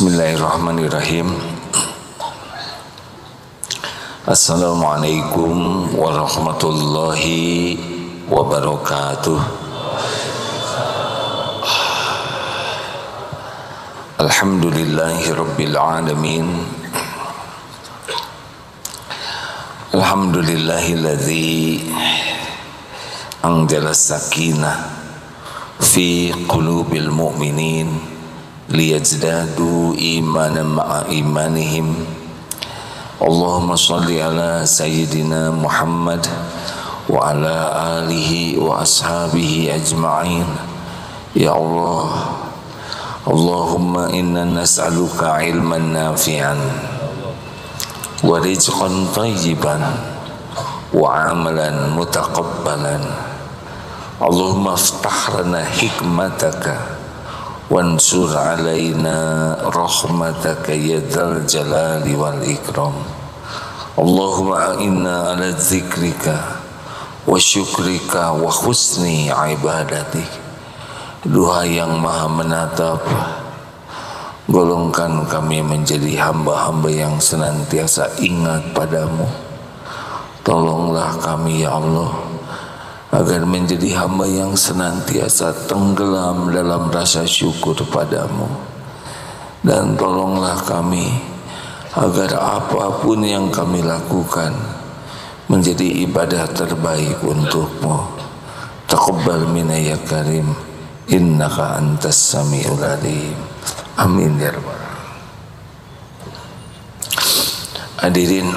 Bismillahirrahmanirrahim. Assalamualaikum warahmatullahi wabarakatuh. Alhamdulillahi rabbil alamin. Alhamdulillahilladzi anzala sakinah fi qulubil mu'minin liyazdadu imanan ma'a imanihim. Allahumma salli ala sayyidina Muhammad wa ala alihi wa ashabihi ajma'in. Ya Allah, Allahumma inna nas'aluka ilman nafi'an wa rizqan tayyiban wa amalan mutaqabbalan. Allahumma aftah lana hikmataka wansur alaina rahmataka ya dzal jalali wal ikram. Allahumma inna ala dzikrika wa syukrika wa husni ibadatik. Duha yang maha menatap, golongkan kami menjadi hamba-hamba yang senantiasa ingat padamu. Tolonglah kami ya Allah agar menjadi hamba yang senantiasa tenggelam dalam rasa syukur padamu. Dan tolonglah kami agar apapun yang kami lakukan menjadi ibadah terbaik untukmu. Taqabbal minna ya karim, innaka antas samiul alim. Amin ya rabbal alamin. Hadirin,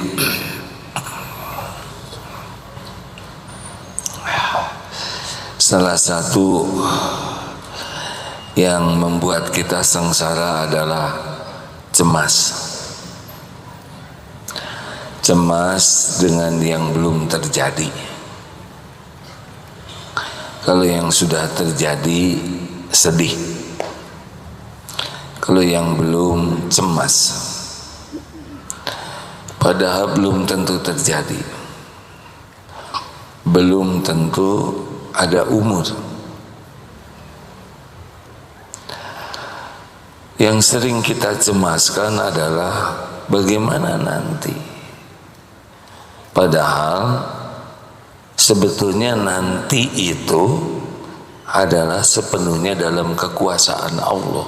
salah satu yang membuat kita sengsara adalah cemas. Cemas dengan yang belum terjadi. Kalau yang sudah terjadi, sedih. Kalau yang belum, cemas. Padahal belum tentu terjadi. Belum tentu ada umur. Yang sering kita cemaskan adalah bagaimana nanti. Padahal sebetulnya nanti itu adalah sepenuhnya dalam kekuasaan Allah.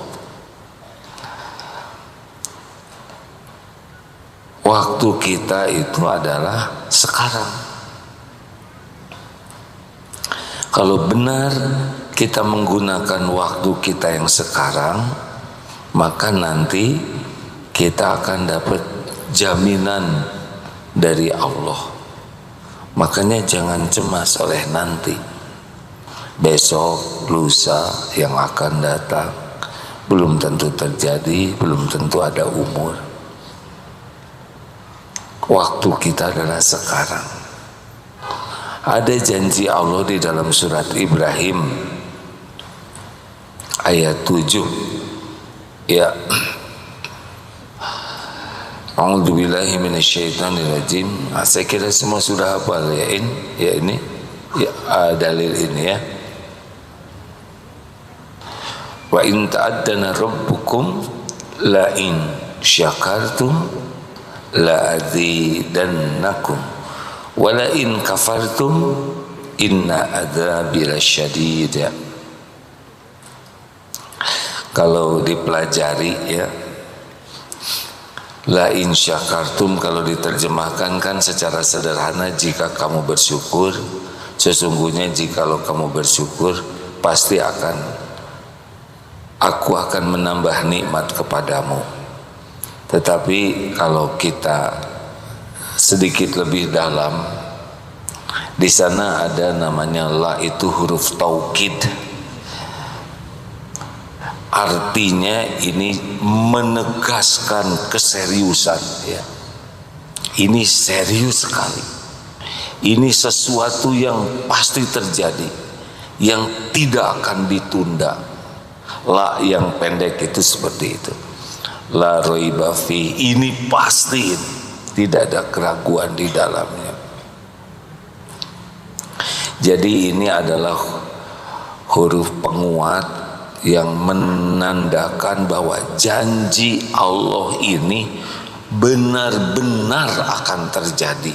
Waktu kita itu adalah sekarang. Kalau benar kita menggunakan waktu kita yang sekarang, maka nanti kita akan dapat jaminan dari Allah. Makanya jangan cemas oleh nanti, besok, lusa yang akan datang. Belum tentu terjadi, belum tentu ada umur. Waktu kita adalah sekarang. Ada janji Allah di dalam surat Ibrahim ayat 7. Ya. A'udzubillahi minasyaitonirrajim. Saya kira semua sudah hafal ya ini. Ya, dalil ini ya. Wa in ta'addana rabbukum la in syakartum la azidannakum wala in kafartum inna adzabi lasyadid. Kalau dipelajari ya, la in syakartum kalau diterjemahkan kan secara sederhana, jika kamu bersyukur, sesungguhnya jikalau kamu bersyukur pasti aku akan menambah nikmat kepadamu. Tetapi kalau kita sedikit lebih dalam, di sana ada namanya la, itu huruf taukid. Artinya ini menegaskan keseriusan ya. Ini serius sekali. Ini sesuatu yang pasti terjadi, yang tidak akan ditunda. La yang pendek itu seperti itu. La raiba fi, ini pasti ini. Tidak ada keraguan di dalamnya. Jadi ini adalah huruf penguat yang menandakan bahwa janji Allah ini benar-benar akan terjadi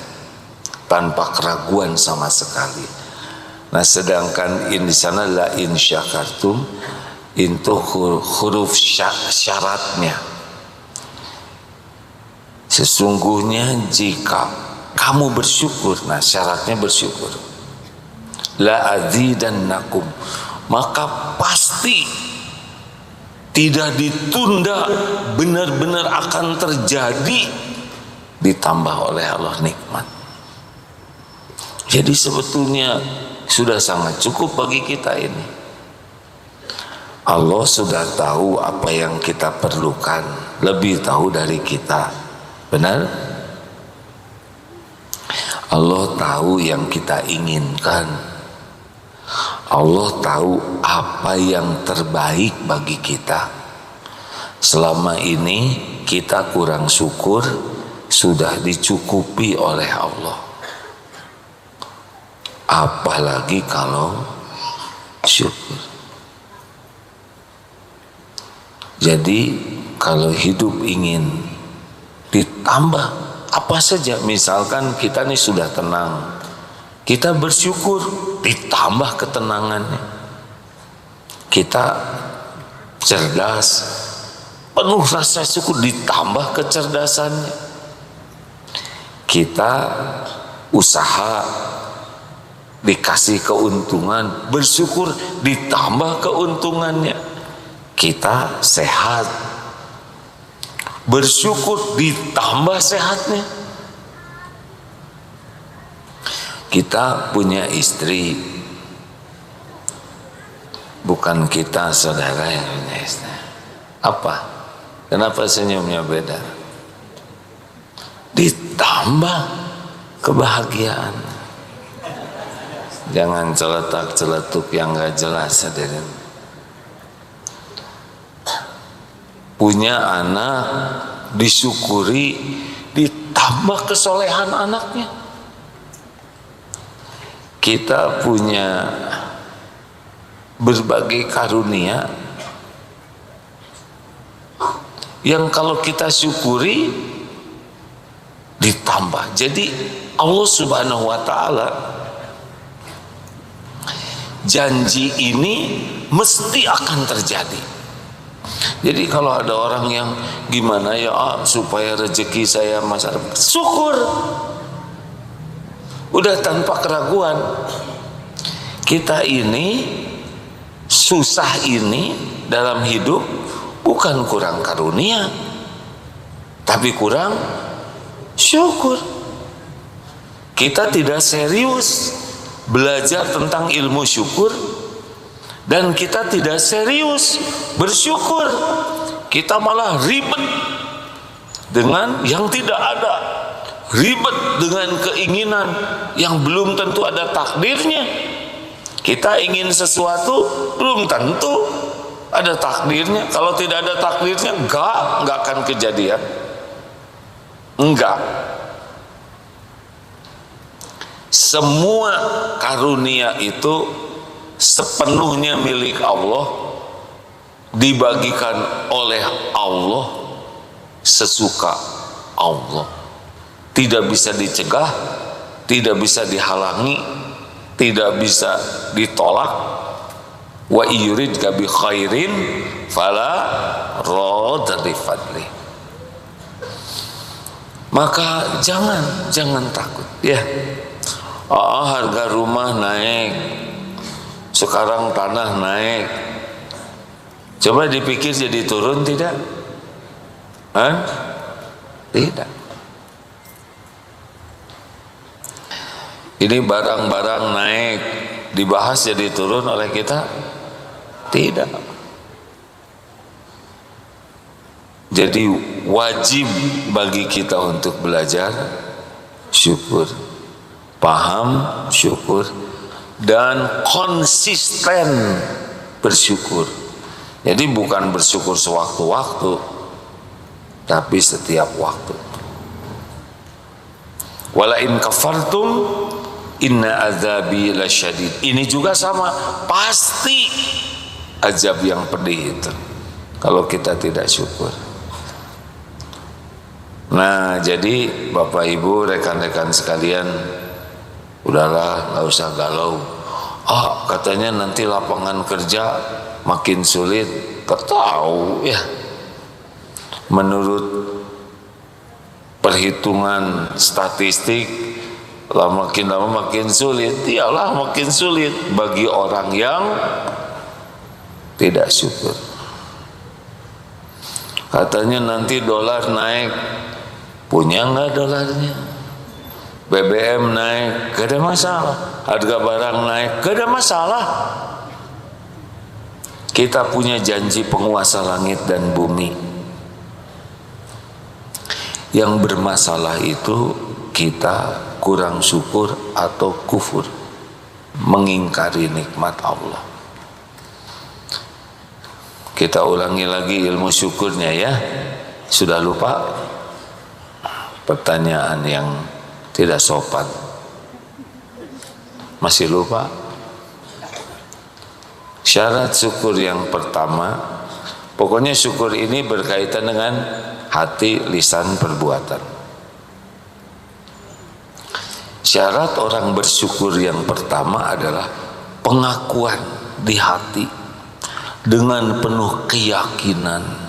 tanpa keraguan sama sekali. Nah, sedangkan di sana la in syakartum itu huruf syaratnya. Sesungguhnya jika kamu bersyukur, nah syaratnya bersyukur. La azidannakum, maka pasti tidak ditunda, benar-benar akan terjadi, ditambah oleh Allah nikmat. Jadi sebetulnya sudah sangat cukup bagi kita ini. Allah sudah tahu apa yang kita perlukan, lebih tahu dari kita. Benar? Allah tahu yang kita inginkan. Allah tahu apa yang terbaik bagi kita. Selama ini kita kurang syukur, sudah dicukupi oleh Allah. Apalagi kalau syukur. Jadi kalau hidup ingin ditambah apa saja, misalkan kita nih sudah tenang, kita bersyukur, ditambah ketenangannya. Kita cerdas, penuh rasa syukur, ditambah kecerdasannya. Kita usaha, dikasih keuntungan, bersyukur, ditambah keuntungannya. Kita sehat, bersyukur, ditambah sehatnya. Kita punya istri, bukan kita saudara yang punya istri. Apa? Kenapa senyumnya beda? Ditambah kebahagiaan. Jangan celetak-celetuk yang gak jelas, hadirin. Punya anak, disyukuri, ditambah kesolehan anaknya. Kita punya berbagai karunia yang kalau kita syukuri ditambah. Jadi Allah Subhanahu wa ta'ala janji ini mesti akan terjadi. Jadi kalau ada orang yang gimana ya supaya rezeki saya masalah, syukur. Udah tanpa keraguan. Kita ini susah ini dalam hidup bukan kurang karunia, tapi kurang syukur. Kita tidak serius belajar tentang ilmu syukur, dan kita tidak serius bersyukur. Kita malah ribet dengan yang tidak ada, ribet dengan keinginan yang belum tentu ada takdirnya. Kita ingin sesuatu, belum tentu ada takdirnya. Kalau tidak ada takdirnya, enggak akan kejadian. Enggak. Semua karunia itu sepenuhnya milik Allah, dibagikan oleh Allah sesuka Allah. Tidak bisa dicegah, tidak bisa dihalangi, tidak bisa ditolak. Wa yuridka bi khairin fala radda li fadli. Maka jangan takut ya. Harga rumah naik, sekarang tanah naik. Coba dipikir jadi turun tidak? Tidak. Ini barang-barang naik, dibahas jadi turun oleh kita? Tidak. Jadi wajib bagi kita untuk belajar syukur, paham syukur, dan konsisten bersyukur. Jadi bukan bersyukur sewaktu-waktu, tapi setiap waktu. Wala in kafartum inna azabi lasyadid. Ini juga sama, pasti azab yang pedih itu kalau kita tidak syukur. Nah, jadi Bapak Ibu, rekan-rekan sekalian, udahlah, nggak usah galau. Katanya nanti lapangan kerja makin sulit. Tak tahu ya. Menurut perhitungan statistik, makin lama makin sulit. Iyalah, makin sulit bagi orang yang tidak syukur. Katanya nanti dolar naik. Punya nggak dolarnya? BBM naik, gak ada masalah. Harga barang naik, gak ada masalah. Kita punya janji penguasa langit dan bumi. Yang bermasalah itu kita kurang syukur atau kufur, mengingkari nikmat Allah. Kita ulangi lagi ilmu syukurnya ya. Sudah lupa? Pertanyaan yang tidak sopan. Masih lupa? Syarat syukur yang pertama, pokoknya syukur ini berkaitan dengan hati, lisan, perbuatan. Syarat orang bersyukur yang pertama adalah pengakuan di hati dengan penuh keyakinan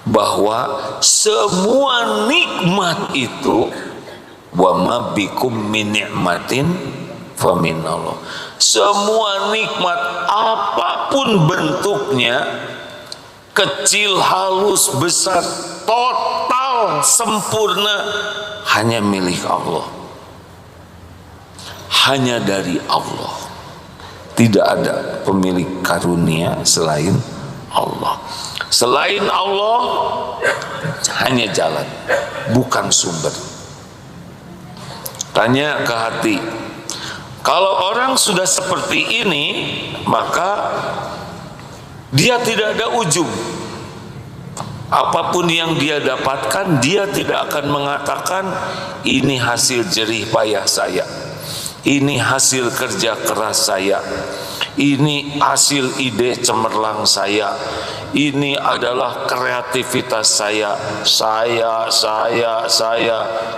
bahwa semua nikmat itu wa ma bikum min ni'matin fa minallah. Semua nikmat apapun bentuknya, kecil, halus, besar, total, sempurna, hanya milik Allah. Hanya dari Allah. Tidak ada pemilik karunia selain Allah. Selain Allah hanya jalan, bukan sumber. Tanya ke hati. Kalau orang sudah seperti ini, maka dia tidak ada ujub. Apapun yang dia dapatkan, dia tidak akan mengatakan ini hasil jerih payah saya, ini hasil kerja keras saya, ini hasil ide cemerlang saya, ini adalah kreativitas saya.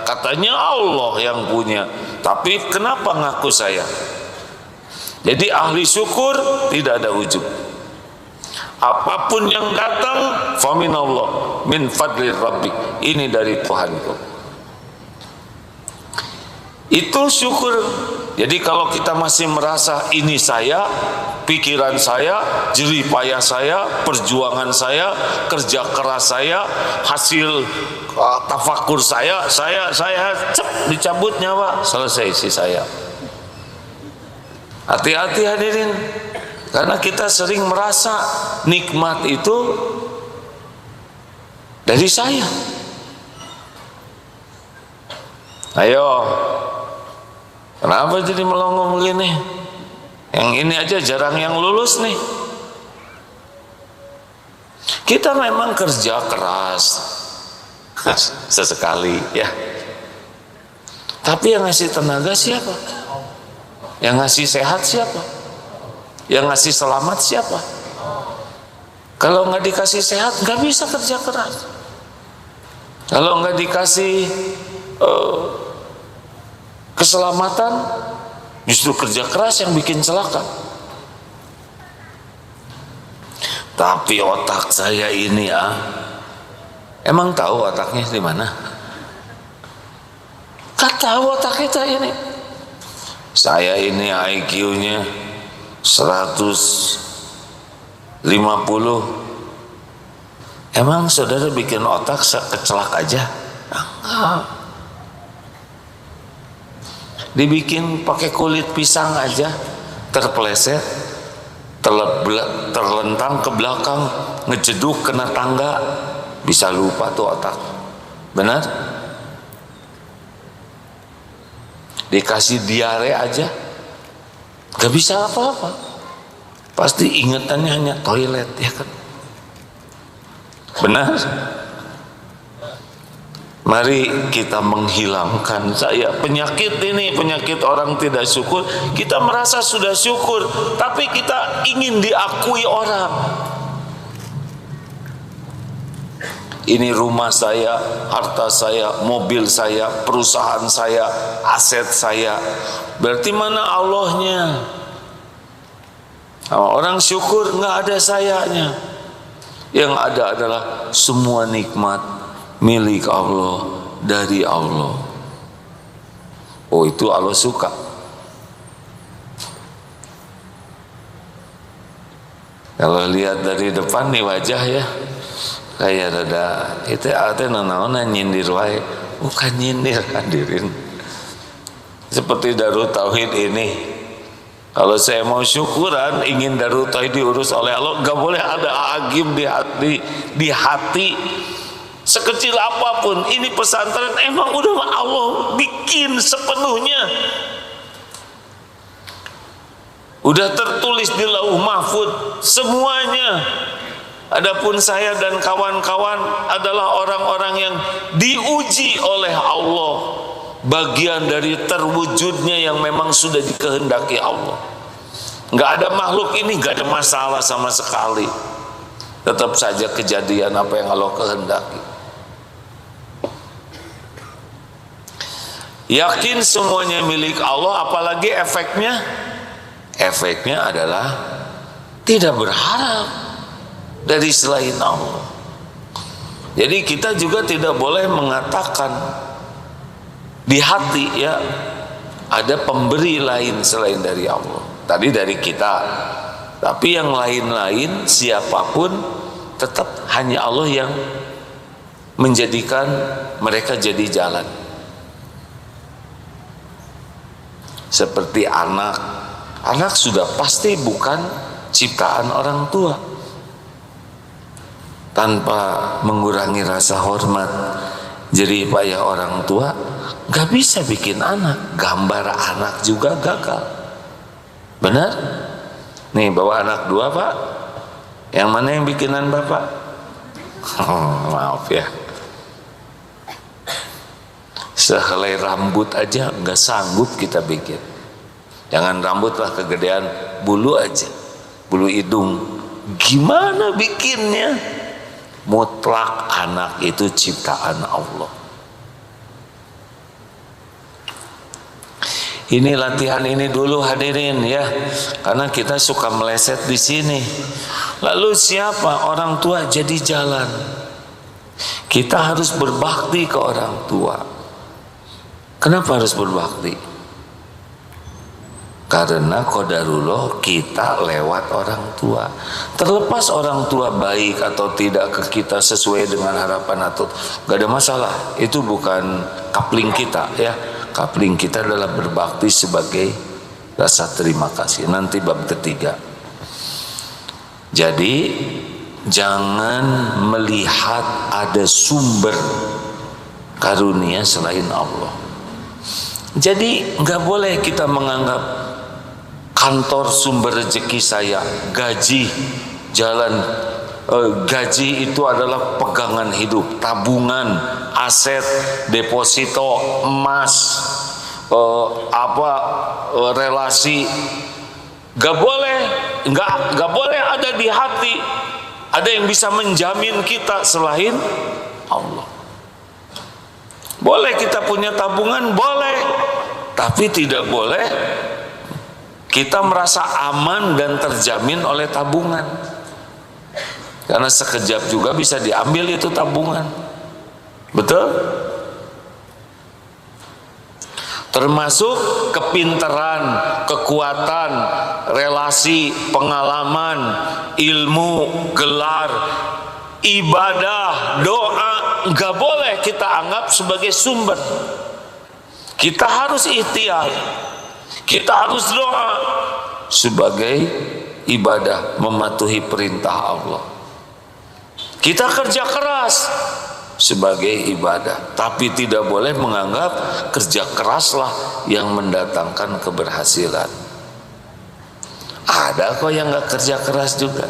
Katanya Allah yang punya, tapi kenapa ngaku saya? Jadi ahli syukur tidak ada ujub. Apapun yang datang, faminallah, min fadli rabbi, ini dari Tuhanku. Itu syukur. Jadi kalau kita masih merasa ini saya, pikiran saya, jerih payah saya, perjuangan saya, kerja keras saya, hasil tafakur saya, dicabut nyawa, selesai isi saya. Hati-hati hadirin, karena kita sering merasa nikmat itu dari saya. Ayo, kenapa jadi melongo begini? Yang ini aja jarang yang lulus nih. Kita memang kerja keras sesekali ya, tapi yang ngasih tenaga siapa? Yang ngasih sehat siapa? Yang ngasih selamat siapa? Kalau nggak dikasih sehat, nggak bisa kerja keras. Kalau nggak dikasih keselamatan, justru kerja keras yang bikin celaka. Tapi otak saya ini emang tahu otaknya di mana? Gak tahu otak kita ini. Saya ini IQ-nya 150. Emang saudara bikin otak kecelak aja? Enggak. Dibikin pakai kulit pisang aja, terpeleset, terlentang ke belakang, ngejeduk kena tangga, bisa lupa tuh otak. Benar? Dikasih diare aja, gak bisa apa-apa. Pasti ingatannya hanya toilet, ya kan? Benar? Mari kita menghilangkan penyakit ini, penyakit orang tidak syukur. Kita merasa sudah syukur, tapi kita ingin diakui orang. Ini rumah saya, harta saya, mobil saya, perusahaan saya, aset saya. Berarti mana Allahnya? Orang syukur nggak ada sayanya. Yang ada adalah semua nikmat milik Allah, dari Allah. Oh, itu Allah suka. Kalau lihat dari depan nih wajah ya, kayak rada itu artinya nanaona nyindir wae, bukan nyindir hadirin. Seperti Darut Tauhid ini, kalau saya mau syukuran, ingin Darut Tauhid diurus oleh Allah, gak boleh ada agim di hati. Sekecil apapun, ini pesantren emang udah Allah bikin sepenuhnya, udah tertulis di Lauh Mahfud semuanya. Adapun saya dan kawan-kawan adalah orang-orang yang diuji oleh Allah, bagian dari terwujudnya yang memang sudah dikehendaki Allah. Nggak ada makhluk ini nggak ada masalah sama sekali, tetap saja kejadian apa yang Allah kehendaki. Yakin semuanya milik Allah, apalagi efeknya? Efeknya adalah tidak berharap dari selain Allah. Jadi kita juga tidak boleh mengatakan di hati ya ada pemberi lain selain dari Allah. Tadi dari kita, tapi yang lain-lain siapapun tetap hanya Allah yang menjadikan mereka jadi jalan. Seperti anak sudah pasti bukan ciptaan orang tua. Tanpa mengurangi rasa hormat jerih payah orang tua, gak bisa bikin anak. Gambar anak juga gagal. Benar? Nih bawa anak 2 pak, yang mana yang bikinan bapak? Maaf ya, sehelai rambut aja nggak sanggup kita bikin. Jangan rambut lah, kegedean bulu aja, bulu hidung. Gimana bikinnya? Mutlak anak itu ciptaan Allah. Ini latihan ini dulu hadirin ya, karena kita suka meleset di sini. Lalu siapa orang tua jadi jalan? Kita harus berbakti ke orang tua. Kenapa harus berbakti? Karena qadarullah kita lewat orang tua. Terlepas orang tua baik atau tidak ke kita sesuai dengan harapan atau gak ada masalah. Itu bukan kapling kita ya. Kapling kita adalah berbakti sebagai rasa terima kasih. Nanti bab ketiga. Jadi jangan melihat ada sumber karunia selain Allah. Jadi nggak boleh kita menganggap kantor sumber rezeki saya, gaji, jalan, gaji itu adalah pegangan hidup, tabungan, aset, deposito, emas, relasi. Gak boleh ada di hati. Ada yang bisa menjamin kita selain Allah. Boleh kita punya tabungan, boleh, tapi tidak boleh kita merasa aman dan terjamin oleh tabungan. Karena sekejap juga bisa diambil itu tabungan. Betul? Termasuk kepintaran, kekuatan, relasi, pengalaman, ilmu, gelar, ibadah, doa, nggak boleh kita anggap sebagai sumber. Kita harus ikhtiar, kita harus doa sebagai ibadah, mematuhi perintah Allah. Kita kerja keras sebagai ibadah, tapi tidak boleh menganggap kerja keraslah yang mendatangkan keberhasilan. Ada kok yang nggak kerja keras juga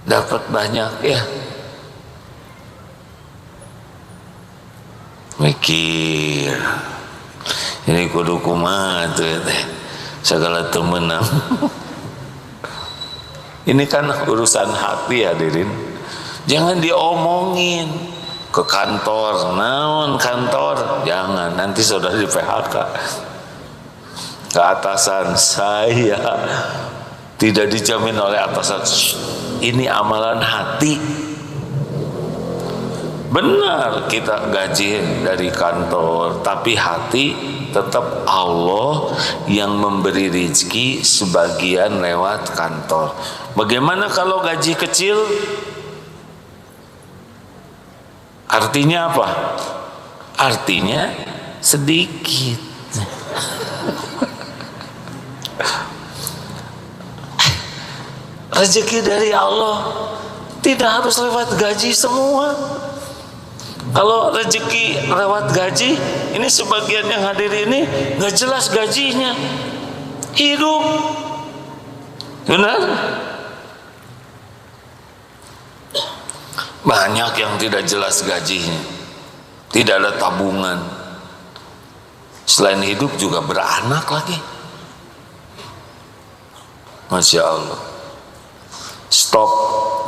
dapat banyak ya. mikir ini kudu kumaha tuh teh segala temenang. Ini kan urusan hati hadirin, jangan diomongin ke kantor, naon kantor, jangan, nanti saudara di PHK. Ke atasan, saya tidak dijamin oleh atasan. Ini amalan hati. Benar kita gaji dari kantor, tapi hati tetap Allah yang memberi rezeki sebagian lewat kantor. Bagaimana kalau gaji kecil? Artinya apa? Artinya sedikit. Rezeki dari Allah tidak harus lewat gaji semua. Kalau rezeki lewat gaji, ini sebagian yang hadir ini nggak jelas gajinya, hidup, benar? Banyak yang tidak jelas gajinya, tidak ada tabungan, selain hidup juga beranak lagi. Masya Allah. Stop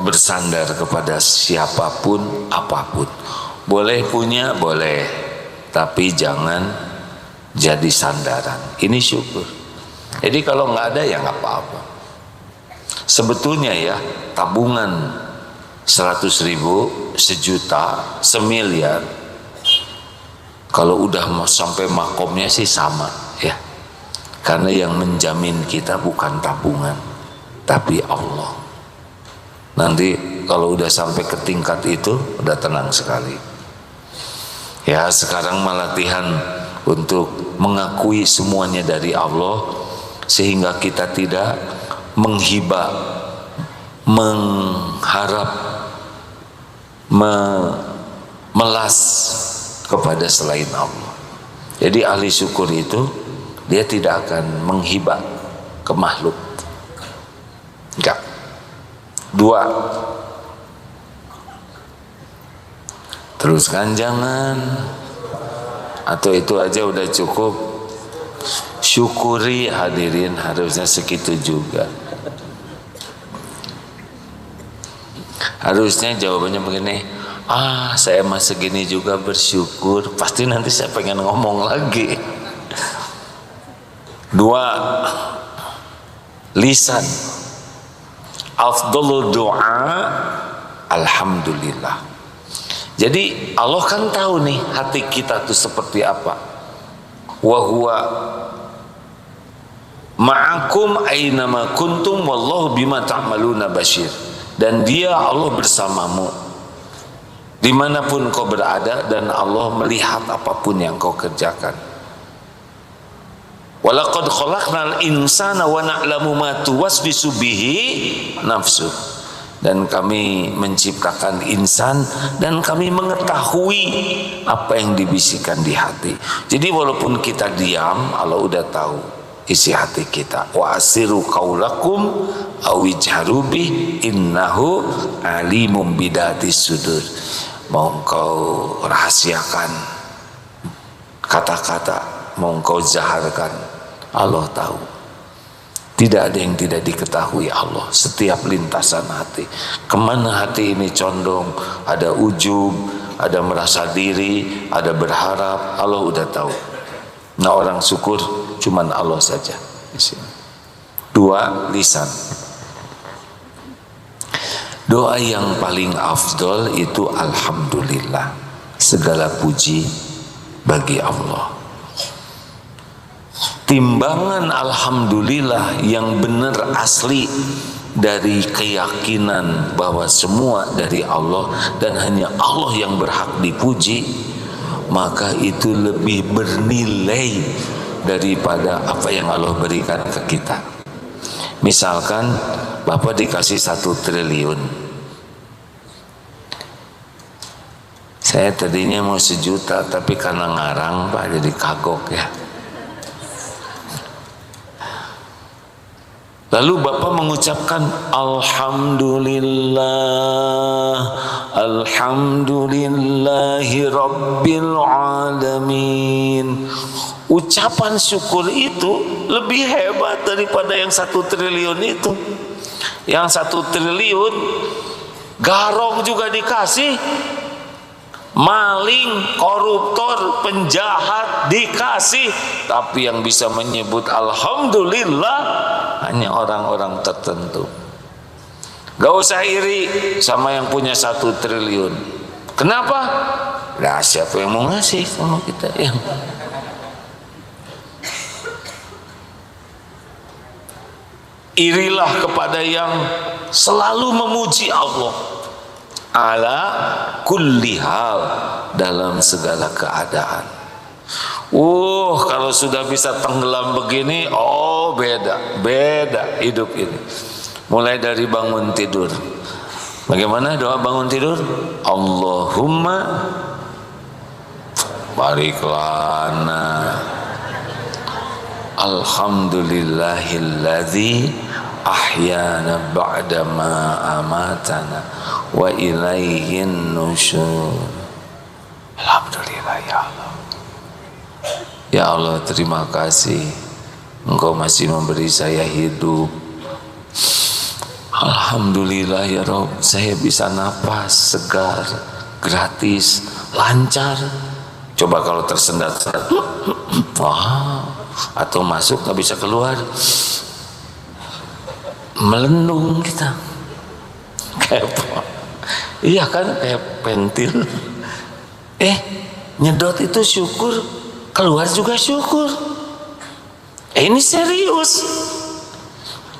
bersandar kepada siapapun apapun. Boleh punya, boleh, tapi jangan jadi sandaran. Ini syukur. Jadi kalau nggak ada ya nggak apa-apa. Sebetulnya ya tabungan 100.000, sejuta, semiliar, kalau udah sampai makomnya sih sama ya. Karena yang menjamin kita bukan tabungan, tapi Allah. Nanti kalau udah sampai ke tingkat itu udah tenang sekali. Ya sekarang latihan untuk mengakui semuanya dari Allah, sehingga kita tidak menghibah, mengharap, memelas kepada selain Allah. Jadi ahli syukur itu dia tidak akan menghibah ke makhluk. Enggak. Dua, teruskan jangan, atau itu aja udah cukup. Syukuri hadirin, harusnya segitu juga. Harusnya jawabannya begini, saya mah segini juga bersyukur. Pasti nanti saya pengen ngomong lagi. Dua, lisan. Afdhalul doa alhamdulillah. Jadi Allah kan tahu nih hati kita tuh seperti apa. Wa huwa ma'akum aynama kuntum wallahu bima ta'maluna basyir. Dan dia Allah bersamamu dimanapun kau berada, dan Allah melihat apapun yang kau kerjakan. Walaqad khalaqnal insana wa na'lamu ma tuwaswisu bihi nafsuh. Dan kami menciptakan insan dan kami mengetahui apa yang dibisikkan di hati. Jadi walaupun kita diam, Allah udah tahu isi hati kita. Wa asiru qaulakum aw ijharu bi innahu alimum bidatis sudur. Mau engkau rahasiakan kata-kata, mau engkau zaharkan, Allah tahu. Tidak ada yang tidak diketahui Allah. Setiap lintasan hati, kemana hati ini condong, ada ujub, ada merasa diri, ada berharap, Allah udah tahu. Nah orang syukur cuman Allah saja. Dua, lisan. Doa yang paling afdol itu alhamdulillah. Segala puji bagi Allah. Timbangan alhamdulillah yang benar asli dari keyakinan bahwa semua dari Allah dan hanya Allah yang berhak dipuji, maka itu lebih bernilai daripada apa yang Allah berikan ke kita. Misalkan Bapak dikasih 1 triliun, saya tadinya mau 1 juta, tapi karena ngarang Pak jadi kagok ya. Lalu Bapak mengucapkan alhamdulillah, Alhamdulillahi Rabbil Alamin. Ucapan syukur itu lebih hebat daripada yang 1 triliun itu. Yang 1 triliun garong juga dikasih, maling, koruptor, penjahat dikasih, tapi yang bisa menyebut alhamdulillah hanya orang-orang tertentu. Gak usah iri sama yang punya 1 triliun. Kenapa? Nah, siapa yang mau ngasih sama kita? Ya. Irilah kepada yang selalu memuji Allah ala kulli hal, dalam segala keadaan. Kalau sudah bisa tenggelam begini, oh beda hidup ini. Mulai dari bangun tidur. Bagaimana doa bangun tidur? Allahumma barik lana. Alhamdulillahilladzi ahyana ba'da ma amatana wa ilaihin nusyur. Alhamdulillah ya Allah. Ya Allah, terima kasih Engkau masih memberi saya hidup. Alhamdulillah ya Rabb, saya bisa napas segar, gratis, lancar. Coba kalau tersendat-sendat, wah, atau masuk nggak bisa keluar, melendung kita. Kayak iya kan, kayak pentil. Nyedot itu syukur, keluar juga syukur. Ini serius.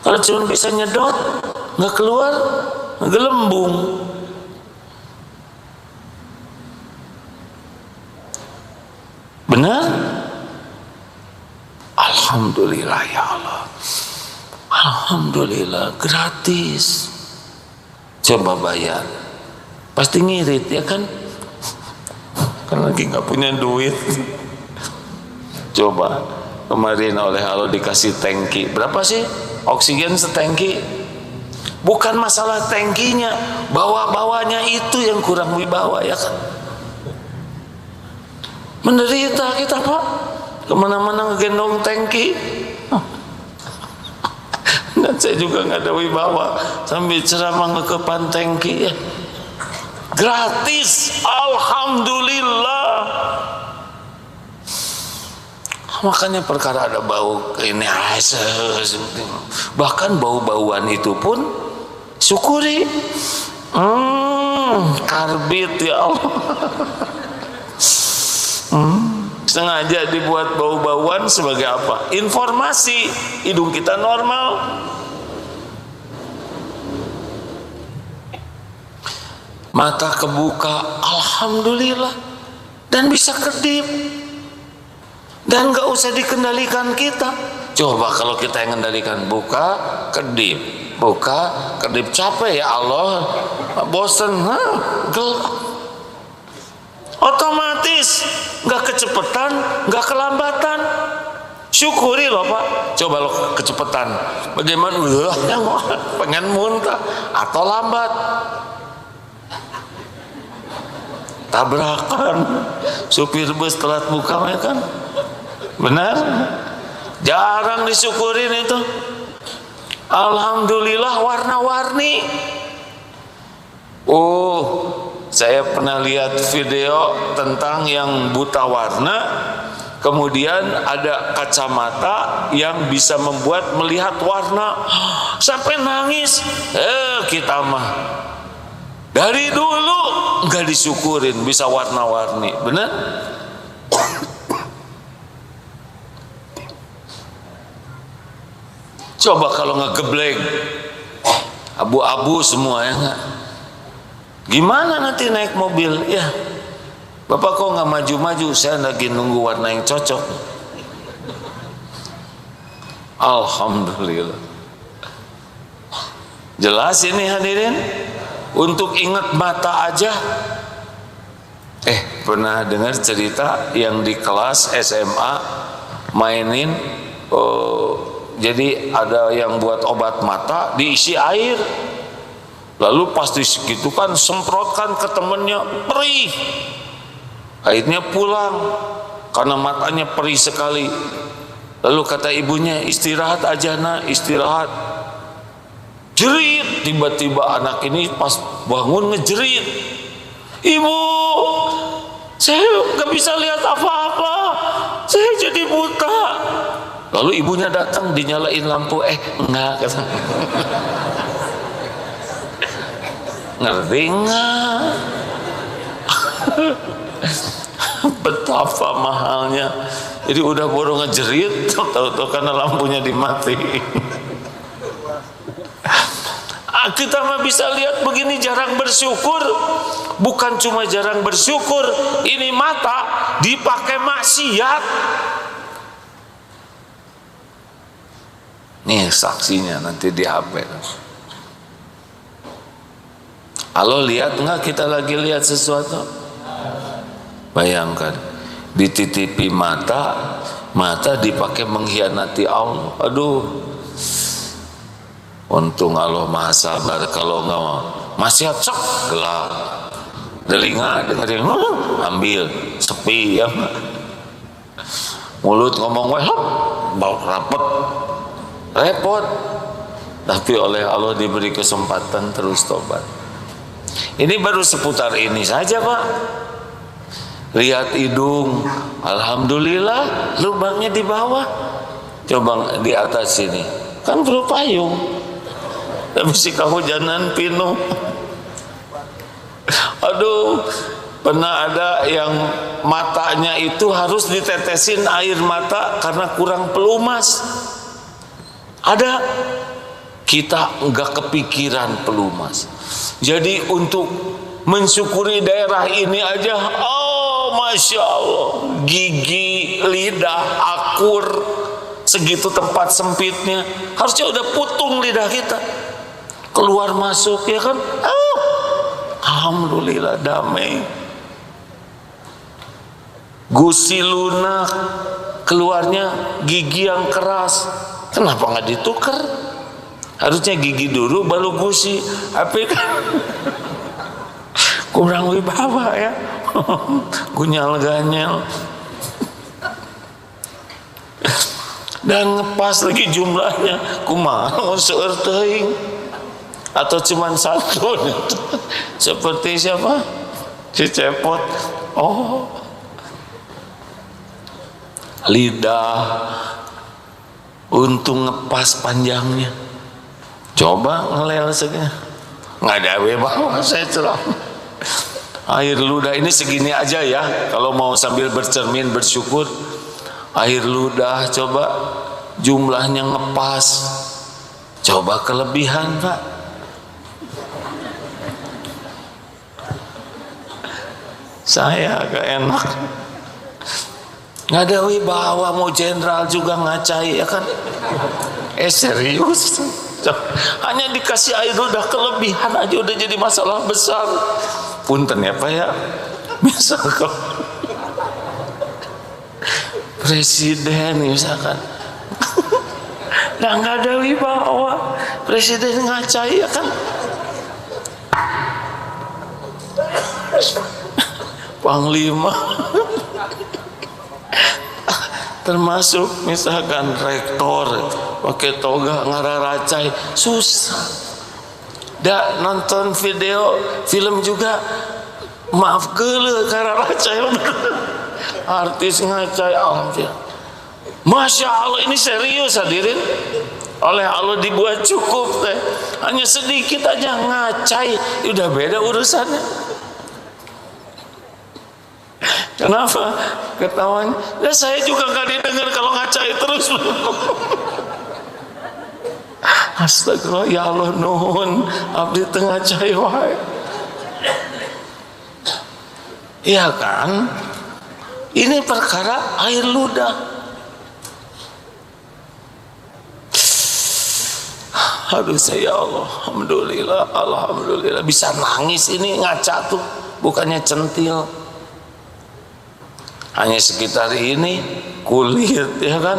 Kalau cuma bisa nyedot, nggak keluar, gelembung. Benar? Alhamdulillah ya Allah. Alhamdulillah, gratis. Coba bayar, pasti ngirit ya kan? Kan lagi nggak punya duit. Coba kemarin oleh Allah dikasih tangki, berapa sih oksigen setangki? Bukan masalah tangkinya, bawa-bawanya itu yang kurang wibawa ya kan? Menderita kita Pak, kemana-mana ngegendong tangki. Dan saya juga nggak ada wibawa sambil ceramah ngekepan tangki ya. Gratis, alhamdulillah. Makanya perkara ada bau ini, bahkan bau-bauan itu pun syukuri. Karbit ya Allah. Sengaja dibuat bau-bauan sebagai apa? Informasi, hidung kita normal. Mata kebuka, alhamdulillah, dan bisa kedip, dan gak usah dikendalikan kita. Coba kalau kita yang kendalikan, buka kedip, capek ya Allah, bosen, gelap. Otomatis nggak kecepatan, nggak kelambatan. Syukuri loh Pak. Coba lo kecepatan, bagaimana? Pengen muntah atau lambat, tabrakan, supir bus telat buka ya kan? Benar? Jarang disyukurin itu. Alhamdulillah warna-warni. Saya pernah lihat video tentang yang buta warna, kemudian ada kacamata yang bisa membuat melihat warna sampai nangis. Kita mah dari dulu nggak disyukurin bisa warna-warni, benar? Coba kalau ngegebleng abu-abu semua ya nggak? Gimana nanti naik mobil? Ya, Bapak kok nggak maju-maju? Saya lagi nunggu warna yang cocok. Alhamdulillah. Jelas ini hadirin. Untuk ingat mata aja. Pernah dengar cerita yang di kelas SMA mainin? Jadi ada yang buat obat mata diisi air. Lalu pasti segitu kan semprotkan ke temennya, perih. Akhirnya pulang karena matanya perih sekali. Lalu kata ibunya, istirahat aja nak, istirahat. Jerit, tiba-tiba anak ini pas bangun ngejerit, ibu, saya nggak bisa lihat apa-apa, saya jadi buta. Lalu ibunya datang, dinyalain lampu, enggak, kata. Ngerti enggak? Betapa mahalnya. Jadi udah baru ngejerit, tahu-tahu karena lampunya dimatiin. Kita mah bisa lihat begini jarang bersyukur. Bukan cuma jarang bersyukur, ini mata dipakai maksiat. Nih saksinya nanti di HP. Halo, lihat enggak kita lagi lihat sesuatu? Bayangkan, dititipi mata, mata dipakai mengkhianati Allah. Aduh, untung Allah maha sabar. Kalau enggak masih cek gelap, telinga dengerin ambil sepi ya. Mulut ngomong bau rapet, repot. Tapi oleh Allah diberi kesempatan terus tobat. Ini baru seputar ini saja Pak. Lihat hidung, alhamdulillah lubangnya di bawah. Coba di atas sini, kan berpayung. Tapi si kehujanan pinuh. Aduh, pernah ada yang matanya itu harus ditetesin air mata karena kurang pelumas. Ada, kita enggak kepikiran pelumas. Jadi untuk mensyukuri daerah ini aja, oh Masya Allah, gigi, lidah, akur, segitu tempat sempitnya, harusnya udah putung lidah kita, keluar masuk ya kan, alhamdulillah damai. Gusi lunak, keluarnya gigi yang keras, kenapa nggak ditukar? Harusnya gigi dulu baru gusi, tapi kan kurang wibawa ya. Gunyal-ganyal dan ngepas lagi jumlahnya, kumaha seueur teuing atau cuman satu. Seperti siapa? Si Cepot. Oh, lidah untung ngepas panjangnya. Coba ngelel segini, nggak ada wibawa. Saya celah. Air ludah ini segini aja ya. Kalau mau sambil bercermin bersyukur, air ludah coba jumlahnya ngepas. Coba kelebihan Pak. Saya agak enak. Nggak ada wibawa, mau jenderal juga ngacai ya kan. Serius. Hanya dikasih air ludah kelebihan aja udah jadi masalah besar. Punten ya Pak ya, misalkan presiden misalkan nah nggak ada wibawa, presiden ngacai ya kan. Panglima termasuk misalkan rektor pakai toga ngararacai, susah. Da nonton video film juga maaf geuleuh ngararacai. Artis ngacai, alhamdulillah. Masya Allah, ini serius hadirin. Oleh Allah dibuat cukup teh. Hanya sedikit aja ngacai, udah beda urusannya. Kenapa? Ketahuan. Ya saya juga gak didengar kalau ngacai terus. Astagfirullah, ya Allah nuhun abdi tengah cai wae. Iya kan? Ini perkara air ludah. Aduh saya Allah, alhamdulillah, alhamdulillah bisa nangis ini ngaca tuh, bukannya centil. Hanya sekitar ini kulit ya kan.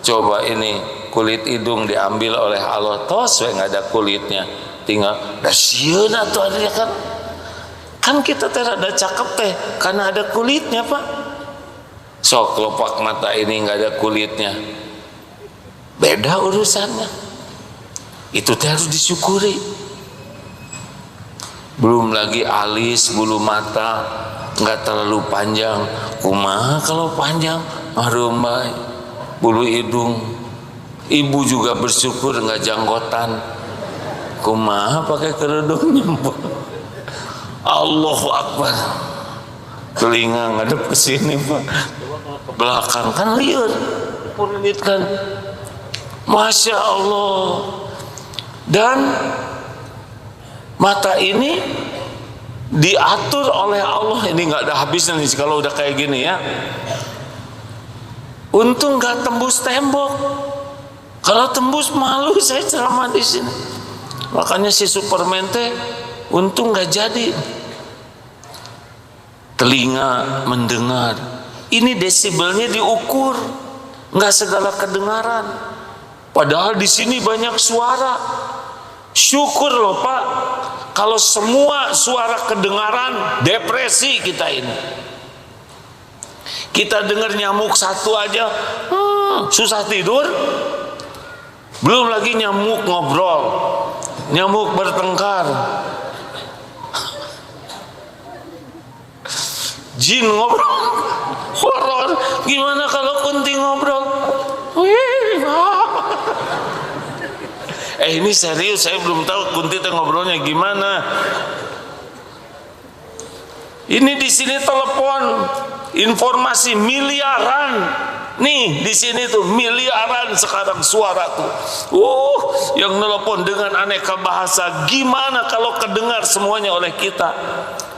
Coba ini kulit hidung diambil oleh Allah, tos nggak ada kulitnya, tinggal dah sieun atuh ada kan. Kan kita teh rada cakep teh karena ada kulitnya, Pak. Sok kelopak mata ini nggak ada kulitnya, beda urusannya. Itu teh harus disyukuri. Belum lagi alis, bulu mata nggak terlalu panjang. Kumaha kalau panjang? Harum bae. Bulu hidung, ibu juga bersyukur nggak janggotan. Kumaha pakai kerudung nyempol. Allahu Akbar. Telinga ngadep ke sini, Pak. Belakang kan liur, kulit kan. Masya Allah. Dan mata ini diatur oleh Allah. Ini nggak ada habisnya nih kalau udah kayak gini ya. Untung nggak tembus tembok. Kalau tembus malu saya ceramah di sini. Makanya si Superman teh untung nggak jadi. Telinga mendengar, ini desibelnya diukur, nggak segala kedengaran. Padahal di sini banyak suara. Syukur loh Pak, kalau semua suara kedengaran, depresi kita ini. Kita dengar nyamuk satu aja, susah tidur. Belum lagi nyamuk ngobrol, nyamuk bertengkar, jin ngobrol, horor. Gimana kalau kunti ngobrol? Ini serius, saya belum tahu kunti teh ngobrolnya gimana. Ini di sini telepon, informasi miliaran. Nih di sini tuh miliaran sekarang suara tuh. Yang nelpon dengan aneka bahasa. Gimana kalau kedengar semuanya oleh kita?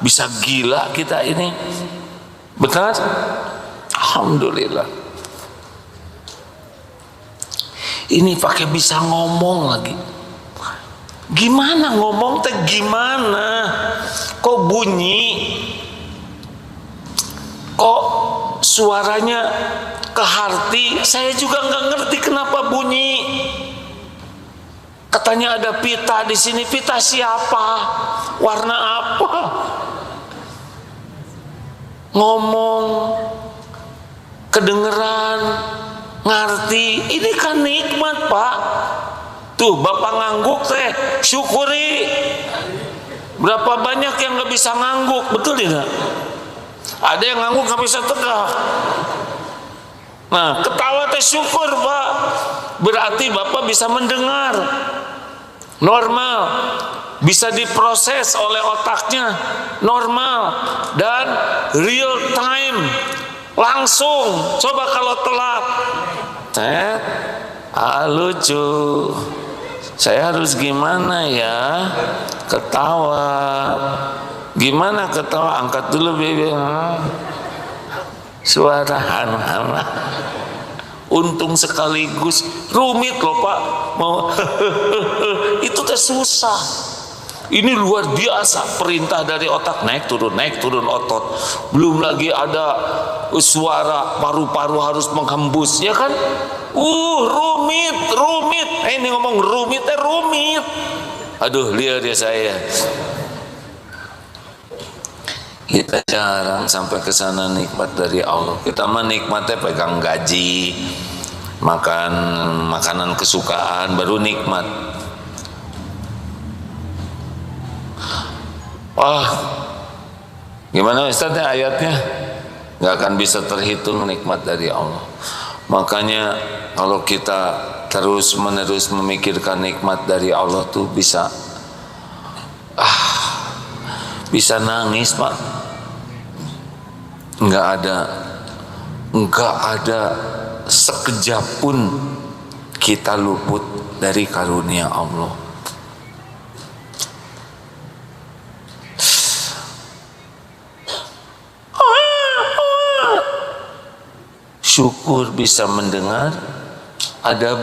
Bisa gila kita ini. Benar? Alhamdulillah. Ini pakai bisa ngomong lagi. Gimana ngomong teh gimana? Kok bunyi? Kok suaranya ke hati? Saya juga nggak ngerti kenapa bunyi. Katanya ada pita di sini. Pita siapa? Warna apa? Ngomong, kedengeran, ngerti. Ini kan nikmat Pak. Tuh Bapak ngangguk teh, syukuri. Berapa banyak yang nggak bisa ngangguk, betul tidak? Ada yang ngangguk nggak bisa tegak. Nah, ketawa teh syukur Pak. Berarti Bapak bisa mendengar normal, bisa diproses oleh otaknya normal dan real time, langsung. Coba kalau telat, lucu. Saya harus gimana ya? Ketawa. Gimana ketawa? Angkat dulu bibir. Suara anak-anak. Untung sekaligus. Rumit loh Pak. Mau itu teh susah. Ini luar biasa perintah dari otak, naik turun otot. Belum lagi ada suara paru-paru harus menghembus, ya kan? Rumit. Ini ngomong rumit. Aduh, liar ya saya. Kita jarang sampai ke sana nikmat dari Allah. Kita mah nikmatnya pegang gaji, makan makanan kesukaan, baru nikmat. Wah, gimana Ustaz ayatnya? Gak akan bisa terhitung nikmat dari Allah. Makanya kalau kita terus menerus memikirkan nikmat dari Allah tuh bisa nangis Pak. Nggak ada sekejap pun kita luput dari karunia Allah. Syukur bisa mendengar, ada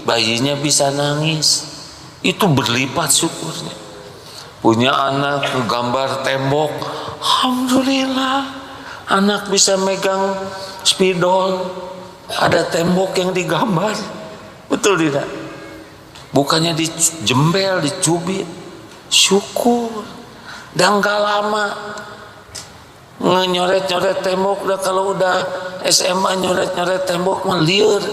bayinya bisa nangis, itu berlipat syukurnya. Punya anak gambar tembok, alhamdulillah. Anak bisa megang spidol, ada tembok yang digambar, betul tidak? bukannya dijembel, dicubit. Syukur. Dan gak lama nyoret-nyoret tembok. Dah kalau udah SMA nyoret-nyoret tembok mah liar.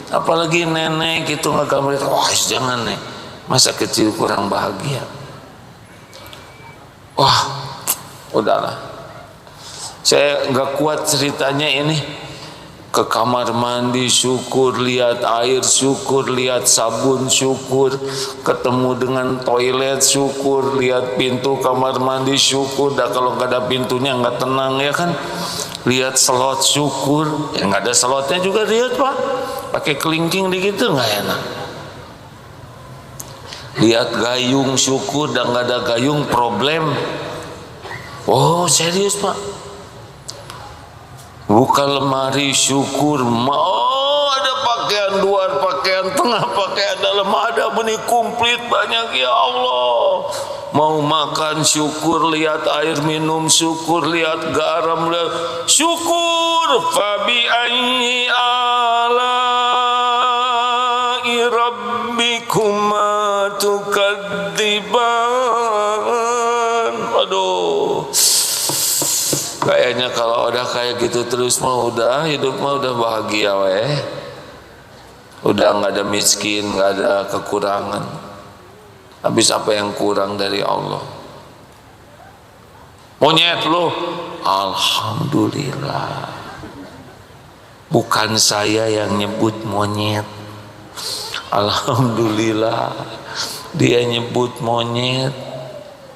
Apalagi nenek gitu ngegambar, wah jangan nih, masa kecil kurang bahagia. Wah udahlah, saya nggak kuat ceritanya ini. Ke kamar mandi syukur, lihat air syukur, lihat sabun syukur, ketemu dengan toilet syukur, lihat pintu kamar mandi syukur. Dah kalau nggak ada pintunya nggak tenang ya kan. Lihat selot syukur, ya nggak ada selotnya juga lihat pak, pakai kelingking dikit nggak enak. Lihat gayung syukur, dan nggak ada gayung problem. Oh serius pak. Buka lemari syukur, mau ada pakaian luar, pakaian tengah, pakaian dalam, ada benih komplit banyak ya Allah. Mau makan syukur, lihat air minum syukur, lihat garam lihat syukur. Fabi ayyi ala'i rabbikuma tukadziban. Aduh, kayaknya kalau udah kayak gitu terus mah udah hidup mah udah bahagia weh. Udah nggak ada miskin, nggak ada kekurangan. Habis apa yang kurang dari Allah? Monyet lu, alhamdulillah. Bukan saya yang nyebut monyet. Alhamdulillah. Dia nyebut monyet,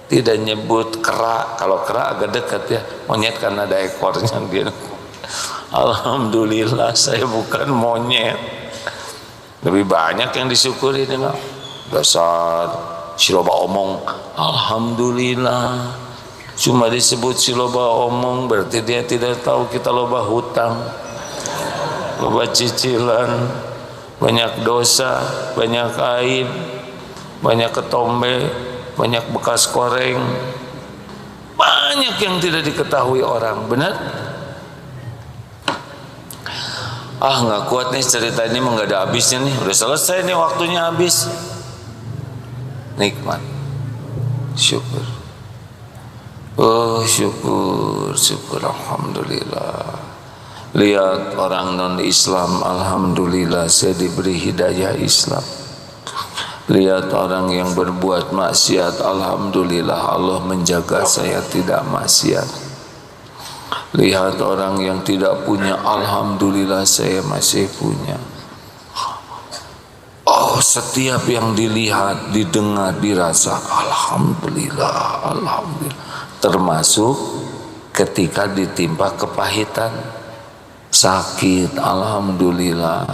tidak nyebut kera. Kalau kera agak dekat ya, monyet kan ada ekornya dia. Alhamdulillah saya bukan monyet. Lebih banyak yang disyukuri nih, dasar si loba omong. Alhamdulillah. Cuma disebut si loba omong berarti dia tidak tahu kita loba hutang, loba cicilan, banyak dosa, banyak aib, banyak ketombe, banyak bekas koreng, banyak yang tidak diketahui orang. Benar? Ah nggak kuat nih cerita ini, nggak ada habisnya nih. Udah selesai nih, waktunya habis. Nikmat, syukur. Oh syukur, syukur, alhamdulillah. Lihat orang non Islam, alhamdulillah saya diberi hidayah Islam. Lihat orang yang berbuat maksiat, alhamdulillah Allah menjaga saya tidak maksiat. Lihat orang yang tidak punya, alhamdulillah saya masih punya. Oh setiap yang dilihat, didengar, dirasa, alhamdulillah, alhamdulillah. Termasuk ketika ditimpa kepahitan, sakit, alhamdulillah,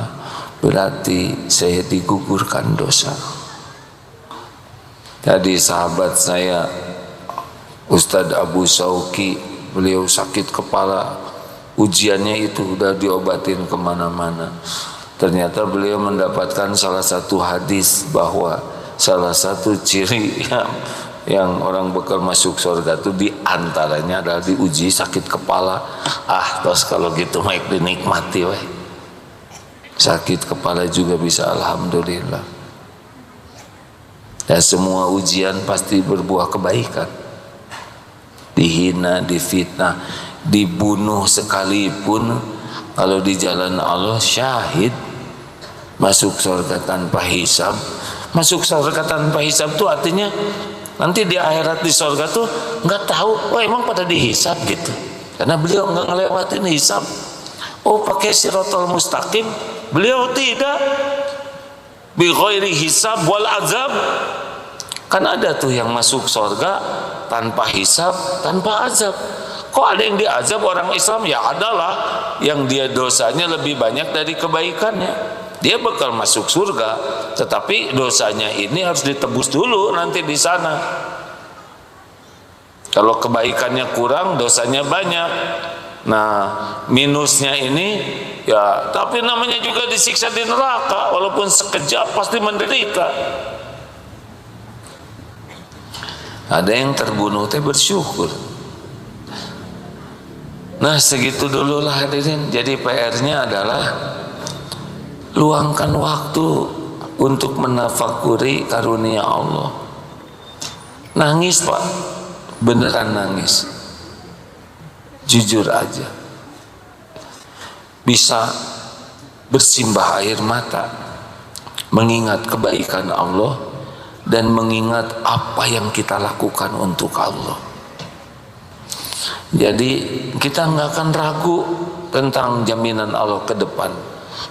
berarti saya digugurkan dosa. Tadi sahabat saya Ustadz Abu Sauki, beliau sakit kepala, ujiannya itu udah diobatin kemana-mana. Ternyata beliau mendapatkan salah satu hadis bahwa salah satu ciri yang orang bakal masuk surga itu diantaranya adalah diuji sakit kepala. Ah, terus kalau gitu baik dinikmati weh. Sakit kepala juga bisa alhamdulillah. Dan semua ujian pasti berbuah kebaikan. Dihina, difitnah, dibunuh sekalipun, kalau di jalan Allah syahid, masuk surga tanpa hisab. Masuk surga tanpa hisab itu artinya nanti di akhirat di surga tuh nggak tahu, wah emang pada dihisab gitu, karena beliau nggak ngelewatin hisab. Oh pakai siratal mustaqim, beliau tidak, bi ghairi hisab wal azab. Kan ada tuh yang masuk surga tanpa hisab, tanpa azab. Kok ada yang diazab orang Islam? Ya adalah yang dia dosanya lebih banyak dari kebaikannya. Dia bakal masuk surga, tetapi dosanya ini harus ditebus dulu nanti di sana. Kalau kebaikannya kurang, dosanya banyak. Nah, minusnya ini ya, tapi namanya juga disiksa di neraka, walaupun sekejap pasti menderita. Ada yang terbunuh teh bersyukur. Nah segitu dulu lah hadirin. Jadi PR-nya adalah luangkan waktu untuk menafakuri karunia Allah. Nangis Pak, beneran nangis, jujur aja. Bisa bersimbah air mata mengingat kebaikan Allah dan mengingat apa yang kita lakukan untuk Allah. Jadi kita nggak akan ragu tentang jaminan Allah ke depan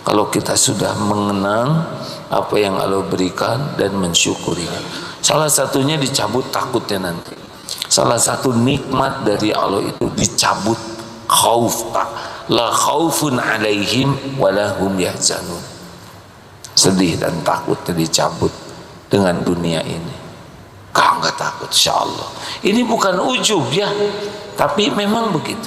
kalau kita sudah mengenang apa yang Allah berikan dan mensyukuri. Salah satunya dicabut takutnya nanti. Salah satu nikmat dari Allah itu dicabut khauf, la khaufun alaihim walahum yahzanun. Sedih dan takutnya dicabut dengan dunia ini. Kau nggak takut, insya Allah. Ini bukan ujub ya, tapi memang begitu.